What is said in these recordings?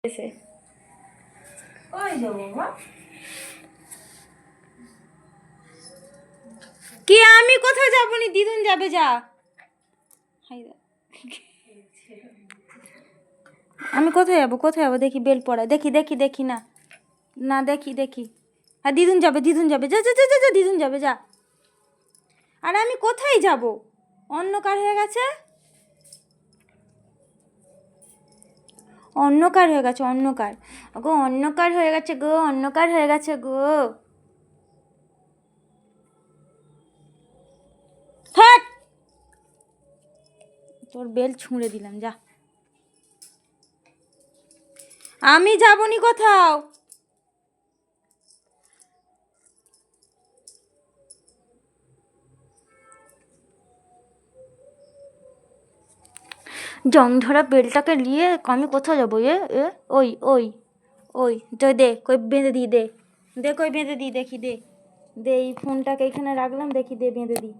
এসে কি আমি কোথাও যাবো নি, দিদুন যাবে। যা আমি কোথায় যাবো দেখি বেল পড়া, দেখি দেখি দেখি না না দেখি দেখি। আর দিদুন যাবে যা যা যা যা, দিদুন যাবে যা। আর আমি কোথায় যাব? অন্ধকার হয়ে গেছে, অন্ধকার হয়ে গেছে, অন্ধকার গো, অন্ধকার হয়ে গেছে গো, অন্ধকার হয়ে গেছে গো। থাক, তোর বেল ছুঁড়ে দিলাম, যা। আমি যাবনি কোথাও। জং ধরা বেলটাকে নিয়ে আমি কোথাও যাবো? এ এ ওই ওই ওই তো দে, কই বেঁধে দিই, দে দে, কই বেঁধে দিই দেখি, দে দে, এই ফোনটাকে এখানে রাখলাম, দেখি দে বেঁধে দিই,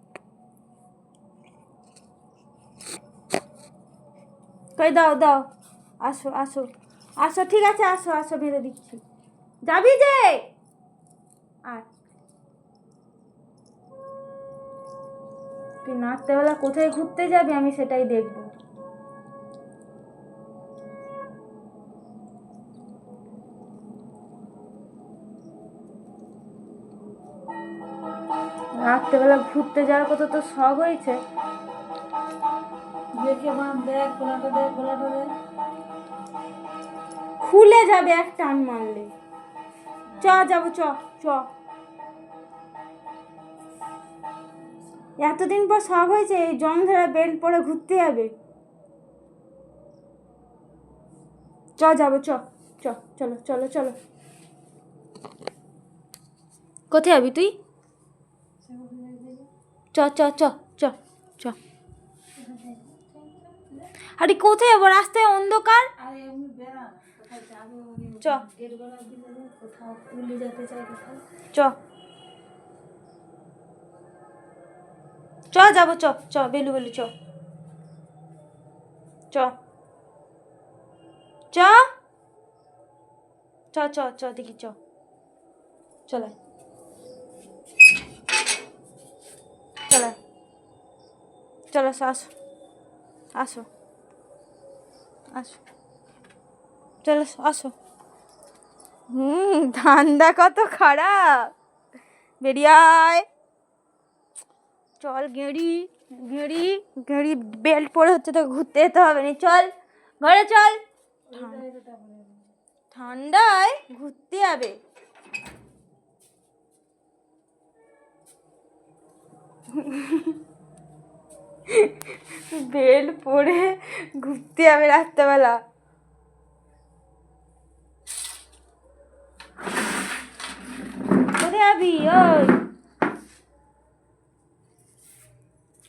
কই দাও দাও, আসো আসো আসো, ঠিক আছে আসো আসো, বেঁধে দিচ্ছি। যাবি যে? আর তুই রাত্রেবেলা কোথায় ঘুরতে যাবি আমি সেটাই দেখবো। রাত্রেবেলা ঘুরতে যাওয়ার কথা তো শখ হয়েছে। খুলে যাবে এক টান মারলে। চ যাবো, চ চ। এতদিন পর শখ হয়েছে এই জং ধরা বেল্ট পরে ঘুরতে যাবে। চ যাবো, চ চ, চলো চলো চলো। কোথায় যাবি তুই? চ চ চ চ চ। আরে কোথায় যাবো? রাস্তায় অন্ধকার। চ চ চ, যাবো, চ চ, বেলু বেলু, চ চ চ চ চ চ, দেখি চ, চলে চলে, চলো আসো আসো আসো, চলো আসো। ধান্দা কত খারাপ, বেরিয়ে আয়। চল গেঁড়ি গেঁড়ি গেঁড়ি, বেল্ট পরে হচ্ছে তো ঘুরতে যেতে হবে না, চল ঘরে চল। ঠান্ডায় ঘুরতে যাবে? বেল পরে ঘুরতে যাবে রাত্রেবেলা? কোথায় যাবি? ওই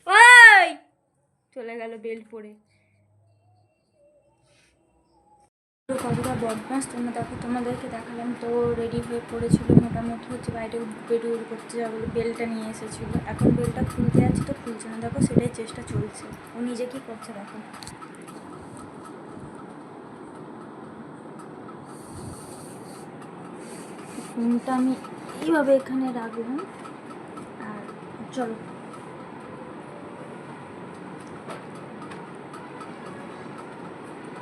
ওই চলে গেল বেল পরে। কতটা বদমাস তোমরা দেখো, তোমাদেরকে দেখালাম তো রেডি হয়ে পড়েছিল মোটামুটি, হচ্ছে বাইরে বেরিয়ে করতে যাবো বলে বেলটা নিয়ে এসেছিলো। এখন বেলটা খুলতে যাচ্ছে তো খুলছে না, দেখো সেটাই চেষ্টা চলছে। ও নিজে কি করছে দেখো। ফোনটা আমি এইভাবে এখানে রাখলাম, আর চলো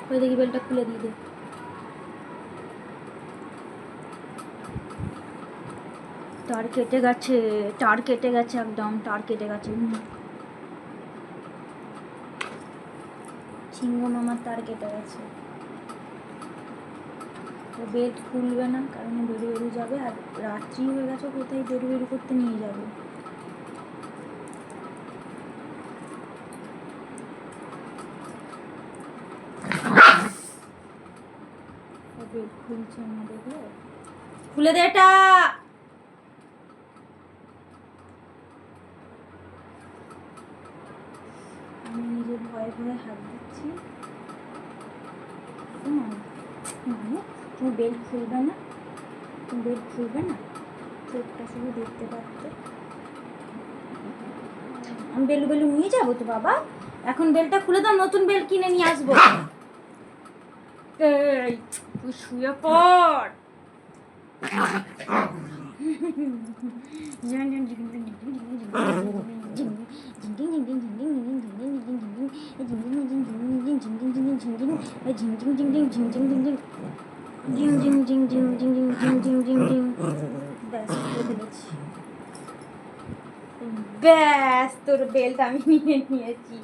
ওই দেখি বেলটা খুলে দিয়ে দে। তার কেটে গেছে, তার কেটে গেছে, একদম তার কেটে গেছে। সিংহ মামার তার কেটে গেছে, তো বেড খুলবে না, কারণ বেরু যাবে, আর রাত্রি হয়ে গেছে, কোথায় বেরু করতে নিয়ে যাবে। বেড খুলছে না, দেখলে খুলে দে এটা। আমি নিজে ভয়ে ভয়ে হাত দিচ্ছি। তুমি বেল্ট খুলবে না, তুমি বেল্ট খুলবে না, চোখটা শুধু দেখতে পারতে। আমি বেলু বেলু নিয়ে যাবো তো বাবা, এখন বেলটা খুলে দাও, নতুন বেল কিনে নিয়ে আসবো। এই তুই শুয়ে পড়। ব্যাস তোর বেল্ট আমি নিয়ে নিয়েছি।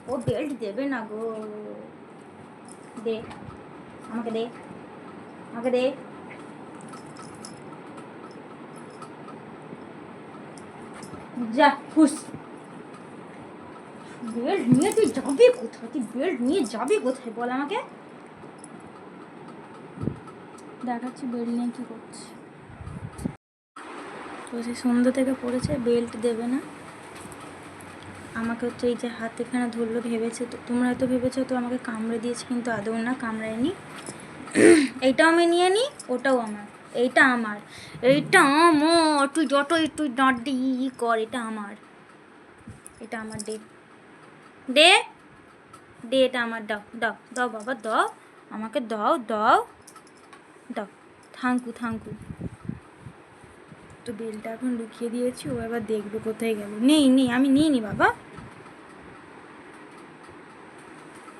ও বেল্ট দেবে না গো। দে আমাকে, দে আমাকে, দে। যা খুশ। বেল্ট নিয়ে তুই যাবি কোথায়? তুই বেল্ট নিয়ে যাবি কোথায় বল আমাকে? দেখাচ্ছি বেল্ট নিয়ে কী করছে। তো সে সন্ধ্যা থেকে পড়েছে, বেল্ট দেবে না আমাকে। হচ্ছে এই যে হাত এখানে ধরলো, ভেবেছে তো, তোমরা হয়তো ভেবেছো তো আমাকে কামড়ে দিয়েছে, কিন্তু আদৌ না, কামড়ায়নি। এইটাও আমি নিয়ে নিই, ওটাও আমার, এইটা আমার, এইটা আমার। তুই যতই তুই দাঁত দিয়ে কর, এটা আমার, এটা আমার। দে দে দে, এটা আমার। দাও দাও দাও বাবা, দাও আমাকে, দাও দাও দাও। Thank you thank you. তো বেলটা এখন লুকিয়ে দিয়েছি, ও এবার দেখবে কোথায় গেল। নেই নেই, আমি নিইনি বাবা।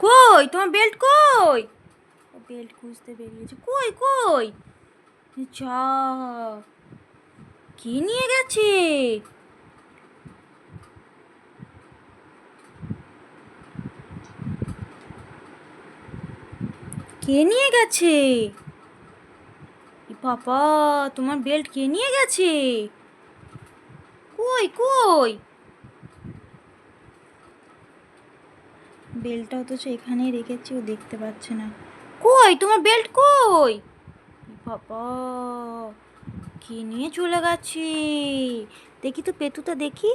কই তোমার বেল্ট কই? ও বেল্ট খুঁজতে বেরিয়েছে। কই কই? যা, কে নিয়ে গেছে? কে নিয়ে গেছে? বাবা, তোমার বেল্ট কে নিয়ে গেছে? কই কই? বেল্টটা অথচ এখানেই রেখেছি, ও দেখতে পাচ্ছে না। কই তোমার বেল্ট কই? বাবা, কে নিয়ে চলে গেছে? দেখি তো, পেতুটা দেখি।